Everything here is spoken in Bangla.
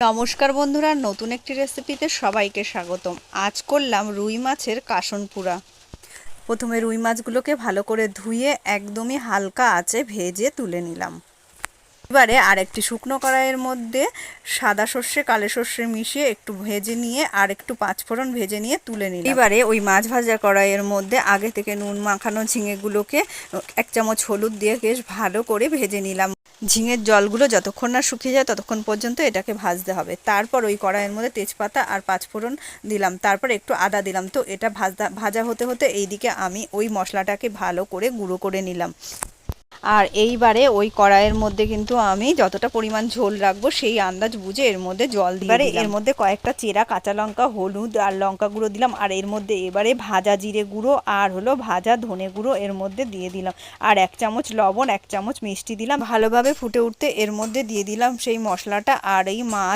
নমস্কার বন্ধুরা, নতুন একটি রেসিপিতে সবাইকে স্বাগতম। আজ করলাম রুই মাছের কাসন পোড়া। প্রথমে রুই মাছগুলোকে ভালো করে ধুয়ে একদমই হালকা আঁচে ভেজে তুলে নিলাম। এবারে আরেকটি শুকনো কড়াইয়ের মধ্যে সাদা সর্ষে কালো সর্ষে মিশিয়ে একটু ভেজে নিয়ে আর একটু পাঁচফোড়ন ভেজে নিয়ে তুলে নিলাম। এবারে ওই মাছ ভাজা কড়াইয়ের মধ্যে আগে থেকে নুন মাখানো ঝিঙেগুলোকে 1 চামচ হলুদ দিয়ে বেশ ভালো করে ভেজে নিলাম। ঝিঙের জলগুলো যতক্ষণ না শুকিয়ে যায় ততক্ষণ পর্যন্ত এটাকে ভাজতে হবে। তারপর ওই কড়াইয়ের মধ্যে তেজপাতা আর পাঁচফোড়ন দিলাম, তারপর একটু আদা দিলাম। তো এটা ভাজা হতে হতে এইদিকে আমি ওই মশলাটাকে ভালো করে গুঁড়ো করে নিলাম। আর এইবারে ওই কড়াইয়ের মধ্যে কিন্তু আমি যতটা পরিমাণ ঝোল রাখবো সেই আন্দাজ বুঝে এর মধ্যে জল দিয়ে দিলাম। এর মধ্যে কয়েকটা চেরা কাঁচা লঙ্কা, হলুদ আর লঙ্কা গুঁড়ো দিলাম। আর এর মধ্যে এবারে ভাজা জিরে গুঁড়ো আর ভাজা ধনে গুঁড়ো এর মধ্যে দিয়ে দিলাম। আর 1 চামচ লবণ, 1 চামচ মিষ্টি দিলাম। ভালোভাবে ফুটে উঠতে এর মধ্যে দিয়ে দিলাম সেই মশলাটা আর এই মাছ